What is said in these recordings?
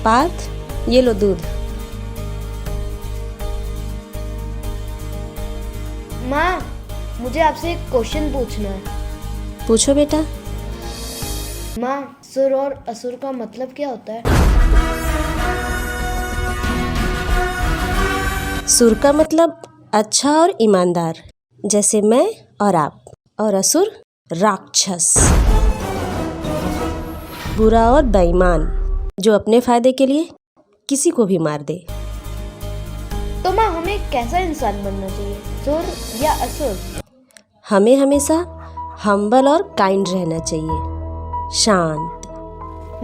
पार्थ, ये लो दूध। माँ, मुझे आपसे एक क्वेश्चन पूछना है। पूछो बेटा। माँ, सुर और असुर का मतलब क्या होता है? सुर का मतलब अच्छा और ईमानदार, जैसे मैं और आप। और असुर राक्षस, बुरा और बेईमान, जो अपने फायदे के लिए किसी को भी मार दे। तो माँ, हमें कैसा इंसान बनना चाहिए, सुर या असुर? हमें हमेशा हम्बल और काइंड रहना चाहिए, शांत।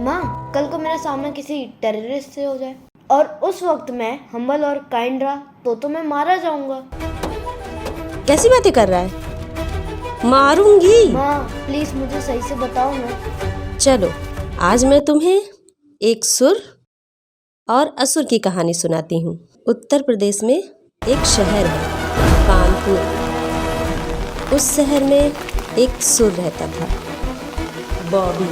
माँ, कल को मेरा सामना किसी टेररिस्ट से हो जाए और उस वक्त मैं हम्बल और काइंड रहा तो मैं मारा जाऊंगा। कैसी बातें कर रहा है? मारूंगी। माँ, प्लीज मुझे सही से बताओ ना। चलो, आज मैं तुम्हें एक सुर और असुर की कहानी सुनाती हूँ। उत्तर प्रदेश में एक शहर है, कानपुर। उस शहर में एक सुर रहता था, बॉबी।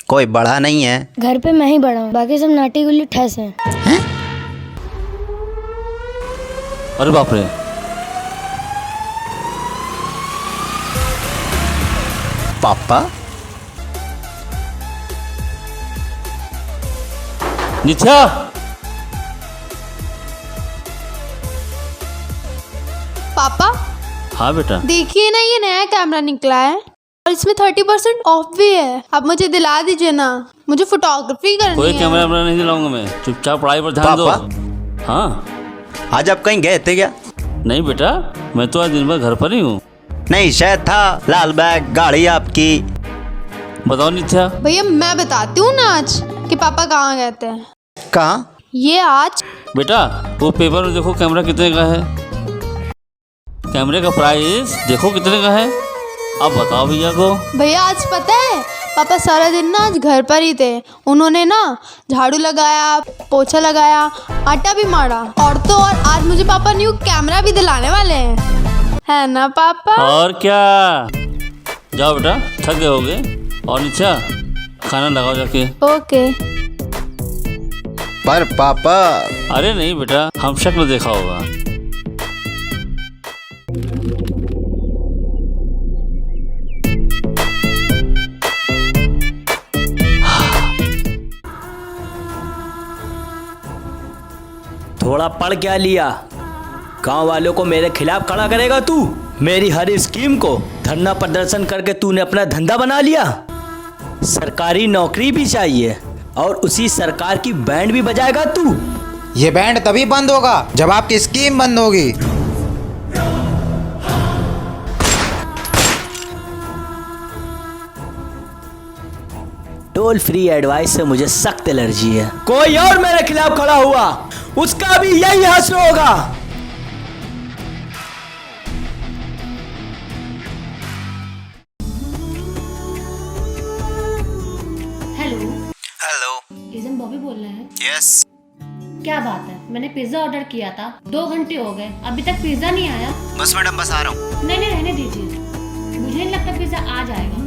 कोई बड़ा नहीं है घर पे मैं ही बड़ा हूँ, बाकी सब नाटी गुल्ली ठैस हैं। अरे बाप रे, पापा। नित्या, पापा हाँ बेटा। देखिए ना, ये नया कैमरा निकला है और इसमें 30% ऑफ भी है। आप मुझे दिला दीजिए ना, मुझे फोटोग्राफी करनी कोई है। कैमरा वैमरा नहीं दिलाऊंगा मैं, चुपचाप पढ़ाई पर ध्यान दो। पापा? हाँ। आज आप कहीं गए थे क्या? नहीं बेटा, मैं तो आज दिन भर घर पर ही हूँ। नहीं, शायद था लाल बैग गाड़ी आपकी। बताओ नित्या। भैया मैं बताती हूँ ना आज कि पापा कहाँ गए थे। कहाँ? ये आज बेटा वो पेपर में देखो कैमरा कितने का है, कैमरे का प्राइस देखो कितने का है। अब बताओ भैया को। भैया आज पता है, पापा सारा दिन ना आज घर पर ही थे। उन्होंने ना झाड़ू लगाया, पोछा लगाया, आटा भी मारा, और तो और आज मुझे पापा न्यू कैमरा भी दिलाने वाले हैं, है ना पापा? और क्या। जाओ बेटा, थक गए होगे। और नित्या, खाना लगाओ जाके। ओके। पर पापा। अरे नहीं बेटा, हम शक्ल देखा होगा। थोड़ा पढ़ क्या लिया? गांव वालों को मेरे खिलाफ खड़ा करेगा तू? मेरी हर स्कीम को धरना प्रदर्शन करके तूने अपना धंधा बना लिया। सरकारी नौकरी भी चाहिए और उसी सरकार की बैंड भी बजाएगा तू? ये बैंड तभी बंद होगा जब आपकी स्कीम बंद होगी। टोल फ्री एडवाइस से मुझे सख्त एलर्जी है। कोई और मेरे खिलाफ खड़ा हुआ, उसका भी यही हश्र होगा। Hello, hello. इज़म बॉबी बोल रहे हैं? यस। क्या बात है, मैंने पिज्जा ऑर्डर किया था, 2 घंटे हो गए, अभी तक पिज्जा नहीं आया। बस मैडम, बस आ रहा हूँ। नहीं नहीं, रहने दीजिए, मुझे नहीं लगता पिज्जा आ जाएगा।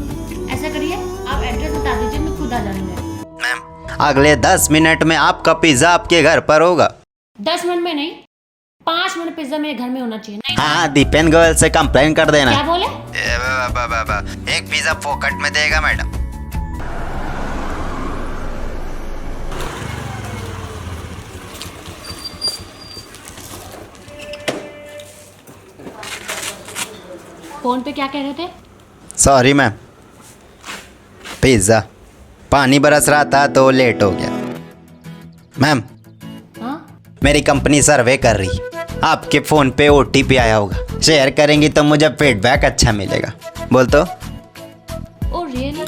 ऐसा करिए, आप एड्रेस बता दीजिए, मैं खुद आ जाऊंगा। मैम, अगले 10 मिनट में आपका पिज्जा आपके घर पर होगा। 10 मिनट में नहीं, 5 मिनट पिज्जा मेरे घर में होना चाहिए। नहीं, हाँ, दीपेन गोयल से कंप्लेन कर देना। क्या बोले? एक पिज्जा फोकट में देगा मैडम। फोन पे क्या कह रहे थे? सॉरी मैम, पिज्ज़ा पानी बरस रहा था तो लेट हो गया। मैम, मेरी कंपनी सर्वे कर रही है, आपके फ़ोन पे OTP आया होगा, शेयर करेंगी तो मुझे फीडबैक अच्छा मिलेगा। बोल तो। Oh really?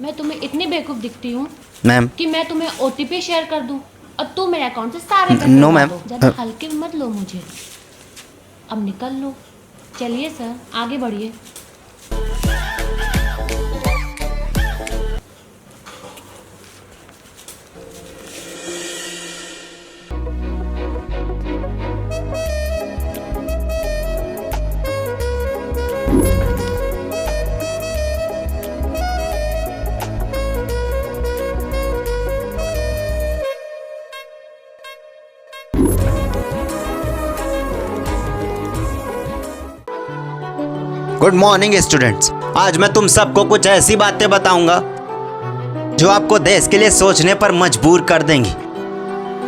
मैं तुम्हें इतनी बेवकूफ़ दिखती हूँ मैम। कि मैं तुम्हें OTP शेयर कर दूँ और तू मेरे अकाउंट से सारे पैसे नो उड़ा मैम। दो। ज़्यादा हल्के में मत लो मुझे, अब निकल लो। चलिए सर, आगे बढ़िए। Good morning students. आज मैं तुम सबको कुछ ऐसी बातें बताऊंगा जो आपको देश के लिए सोचने पर मजबूर कर देंगी।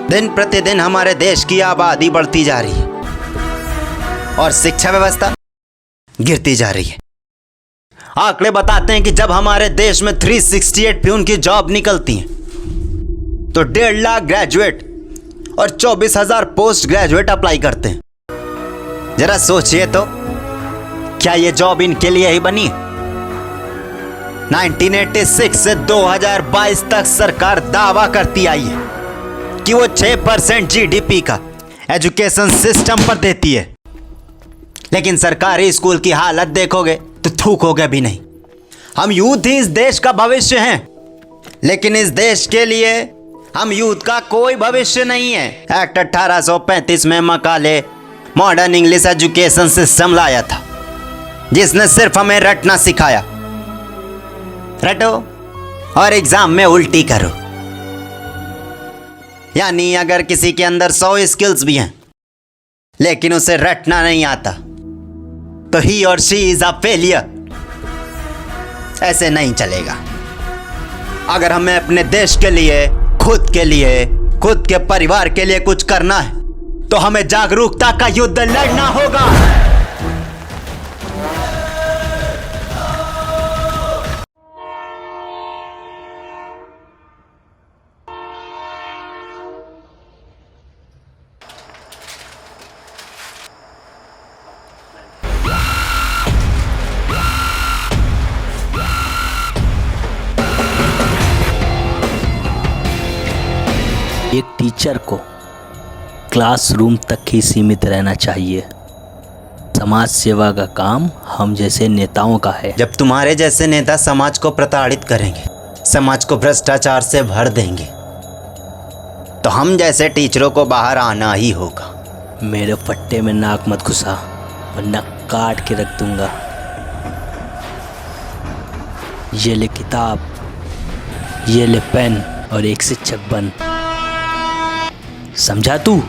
दिन प्रतिदिन हमारे देश की आबादी बढ़ती जा रही है और शिक्षा व्यवस्था गिरती जा रही है। आंकड़े बताते हैं कि जब हमारे देश में 368 प्यून की जॉब निकलती हैं तो 1.5 लाख ग्रेजुएट और 24,000 पोस्ट ग्रेजुएट अप्लाई करते हैं। जरा सोचिए तो, क्या ये जॉब इनके लिए ही बनी? 1986 से 2022 तक सरकार दावा करती आई है कि वो 6% GDP का एजुकेशन सिस्टम पर देती है, लेकिन सरकारी स्कूल की हालत देखोगे तो थूकोगे भी नहीं। हम यूथ ही इस देश का भविष्य हैं, लेकिन इस देश के लिए हम यूथ का कोई भविष्य नहीं है। एक्ट 1835 में Macaulay modern English education system लाया था, जिसने सिर्फ हमें रटना सिखाया। रटो और एग्जाम में उल्टी करो। यानी अगर किसी के अंदर 100 स्किल्स भी हैं लेकिन उसे रटना नहीं आता तो ही और शी इज अ फेलियर। ऐसे नहीं चलेगा। अगर हमें अपने देश के लिए, खुद के परिवार के लिए कुछ करना है तो हमें जागरूकता का युद्ध लड़ना होगा। एक टीचर को क्लासरूम तक ही सीमित रहना चाहिए। समाज सेवा का काम हम जैसे नेताओं का है। जब तुम्हारे जैसे नेता समाज को प्रताड़ित करेंगे, समाज को भ्रष्टाचार से भर देंगे, तो हम जैसे टीचरों को बाहर आना ही होगा। मेरे पट्टे में नाक मत घुसा वरना काट के रख दूंगा। ये ले किताब, ये ले पेन और एक शिक्षक बन। समझा तू?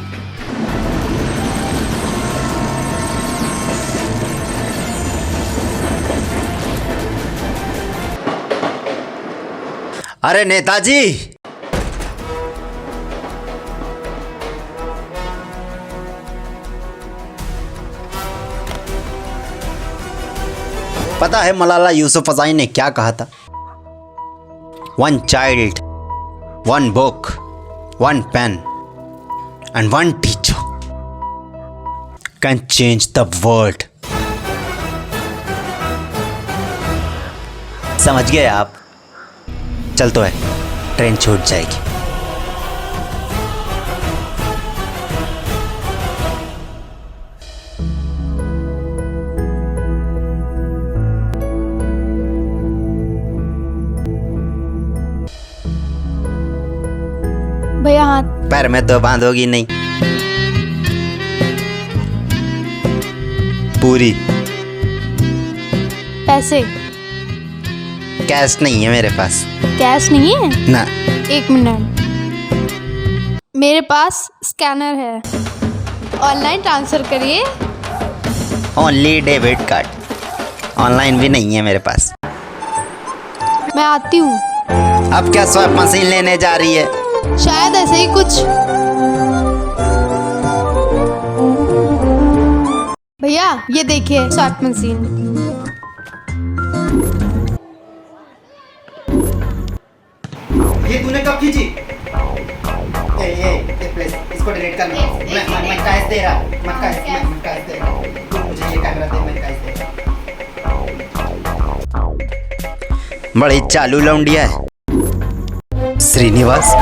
अरे नेताजी, पता है मलाला यूसुफजई ने क्या कहा था? 1 child, 1 book, 1 pen and 1 teacher can change the world. समझ गए आप? चल तो है, ट्रेन छूट जाएगी। भैया हाथ। पैर में तो बांधोगी नहीं। पूरी। पैसे कैश नहीं है मेरे पास। कैश नहीं है ना। 1 मिनट, मेरे पास स्कैनर है, ऑनलाइन ट्रांसफर करिए। ओनली डेबिट कार्ड, ऑनलाइन भी नहीं है मेरे पास। मैं आती हूँ। अब क्या स्वैप मशीन लेने जा रही है? शायद ऐसे ही कुछ। भैया ये देखिए स्वैप मशीन। ये तूने कब खींची? प्लीज इसको डिलीट कर लो। मैं कैश दे रहा हूँ, मैं कैश दे रहा हूँ। तू मुझे ये कैमरा दे, मैं कैश दे रहा हूँ। बड़ी चालू लौंडिया है श्रीनिवास।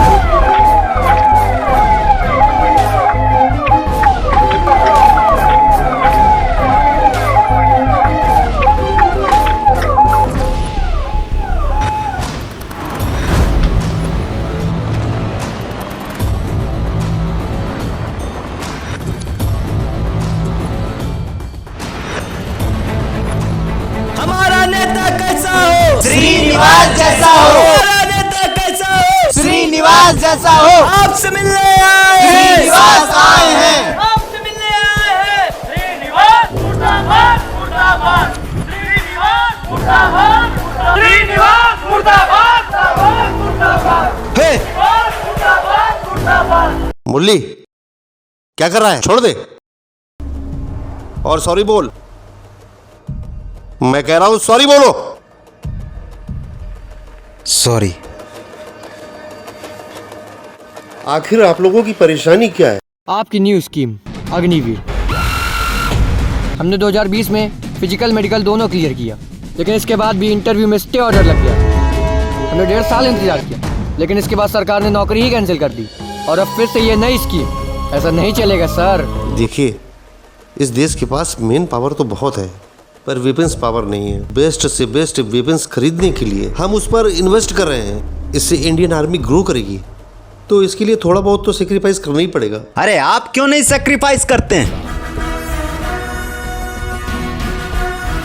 हमारा नेता कैसा हो? श्रीनिवास जैसा हो। हमारा नेता कैसा हो? श्रीनिवास जैसा हो। आपसे मिलने आए हैं। श्रीनिवास आए हैं। आपसे मिलने आए हैं। श्रीनिवास मुर्दाबाद मुर्दाबाद। श्रीनिवास मुर्दाबाद मुर्दाबाद। श्रीनिवास मुर्दाबाद मुर्दाबाद। हे मुर्दाबाद मुर्दाबाद। मुरली, क्या कर रहा है? छोड़ दे और सॉरी बोल। मैं कह रहा हूं सॉरी बोलो। सॉरी। आखिर आप लोगों की परेशानी क्या है? आपकी न्यू स्कीम अग्निवीर। हमने 2020 में फिजिकल मेडिकल दोनों क्लियर किया, लेकिन इसके बाद भी इंटरव्यू में स्टे ऑर्डर लग गया। हमने 1.5 साल इंतजार किया, लेकिन इसके बाद सरकार ने नौकरी ही कैंसिल कर दी और अब फिर से ये नई स्कीम। ऐसा नहीं चलेगा सर। देखिए, इस देश के पास मेन पावर तो बहुत है, पर वेपन्स पावर नहीं है। बेस्ट से बेस्ट वेपन्स खरीदने के लिए हम उस पर इन्वेस्ट कर रहे हैं। इससे इंडियन आर्मी ग्रो करेगी, तो इसके लिए थोड़ा बहुत तो सेक्रीफाइस करना ही पड़ेगा। अरे आप क्यों नहीं सेक्रीफाइस करते हैं?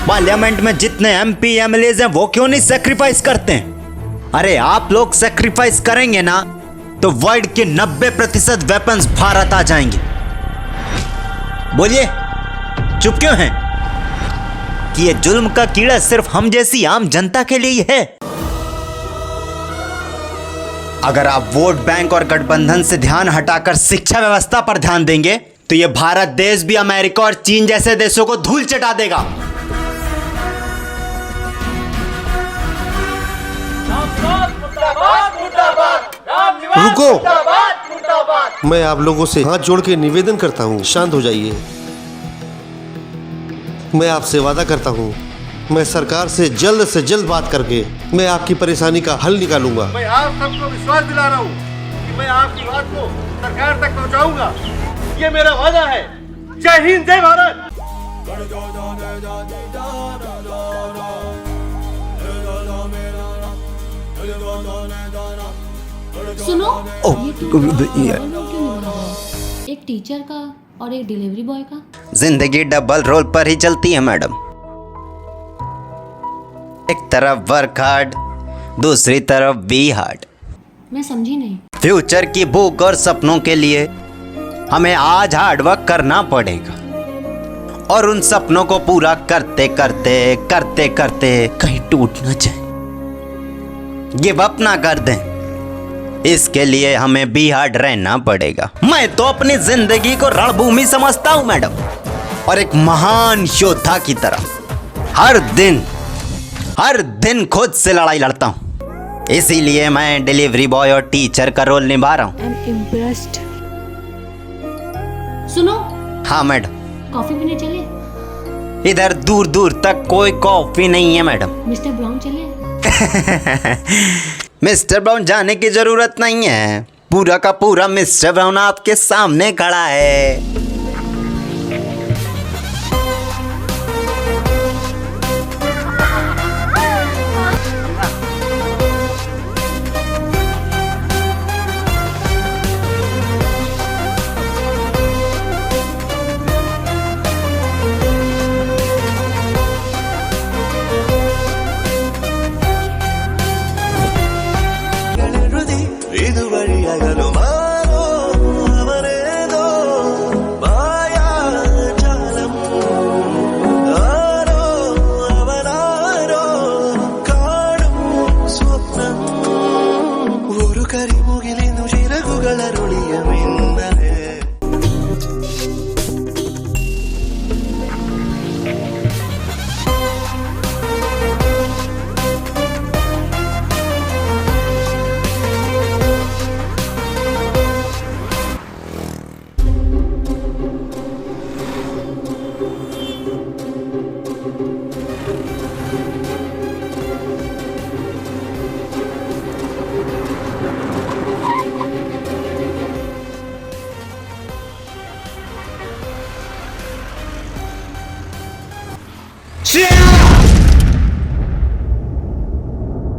पार्लियामेंट में जितने एमपी एमएलए हैं वो क्यों नहीं सेक्रीफाइस करते हैं? अरे आप लोग सेक्रीफाइस करेंगे ना तो वर्ल्ड के 90% वेपन्स भारत आ जाएंगे। बोलिए, चुप क्यों हैं? कि ये जुल्म का कीड़ा सिर्फ हम जैसी आम जनता के लिए ही है। अगर आप वोट बैंक और गठबंधन से ध्यान हटाकर शिक्षा व्यवस्था पर ध्यान देंगे तो ये भारत देश भी अमेरिका और चीन जैसे देशों को धूल चटा देगा। रुको, मैं आप लोगों से हाथ जोड़ के निवेदन करता हूँ, शांत हो जाइए। मैं आपसे वादा करता हूँ, मैं सरकार से जल्द बात करके मैं आपकी परेशानी का हल निकालूंगा। मैं आप सबको विश्वास दिला रहा हूँ कि मैं आपकी बात को सरकार तक पहुँचाऊंगा। ये मेरा वादा है। जय हिंद, जय भारत। सुनो, ये तू क्यों निभा रहा है? एक टीचर का और एक डिलीवरी बॉय का। जिंदगी डबल रोल पर ही चलती है मैडम। एक तरफ वर्क हार्ड, दूसरी तरफ बी हार्ड। मैं समझी नहीं। फ्यूचर की भूख और सपनों के लिए हमें आज हार्ड वर्क करना पड़ेगा और उन सपनों को पूरा करते करते कहीं टूट न जाए, गिव अप ना कर दें। इसके लिए हमें बी हार्ड रहना पड़ेगा। मैं तो अपनी जिंदगी को रणभूमि समझता हूं मैडम, और एक महान योद्धा की तरह हर दिन खुद से लड़ाई लड़ता हूं। इसीलिए मैं डिलीवरी बॉय और टीचर का रोल निभा रहा हूं। सुनो। हाँ मैडम। कॉफी पीने चले? इधर दूर दूर तक कोई कॉफी नहीं है मैडम। मिस्टर ब्राउन चले? मिस्टर ब्राउन जाने की जरूरत नहीं है, पूरा का पूरा मिस्टर ब्राउन आपके सामने खड़ा है।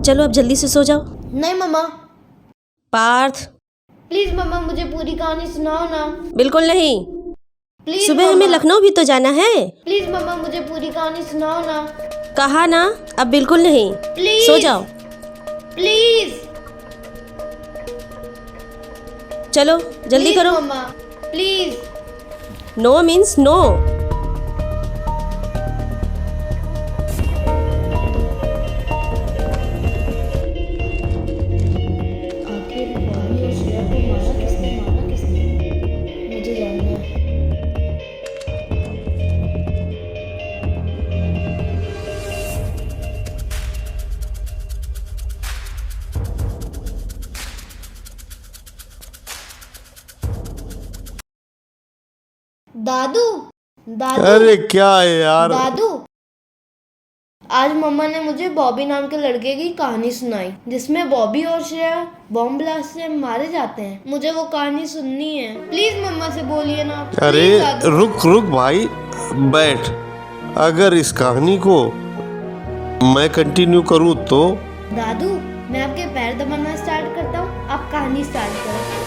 चलो अब जल्दी से सो जाओ। नहीं मम्मा, पार्थ, प्लीज मम्मा मुझे पूरी कहानी सुनाओ ना। बिल्कुल नहीं। प्लीज सुबह हमें लखनऊ भी तो जाना है। प्लीज मम्मा मुझे पूरी कहानी सुनाओ ना। कहा ना, अब बिल्कुल नहीं। प्लीज सो जाओ। प्लीज चलो जल्दी प्लीज करो। Mamma please. No means no. आखिर बॉबी और श्रेया को मारा किसने? मुझे जानना है। दादू दादू अरे क्या है यार। दादू, आज मम्मा ने मुझे बॉबी नाम के लड़के की कहानी सुनाई जिसमें बॉबी और श्रेया बॉम्ब ब्लास्ट से मारे जाते हैं। मुझे वो कहानी सुननी है। प्लीज मम्मा से बोलिए ना। अरे प्लीज दादू। रुक भाई, बैठ। अगर इस कहानी को मैं कंटिन्यू करूँ तो दादू मैं आपके पैर दबाना स्टार्ट करता हूँ, आप कहानी स्टार्ट करो।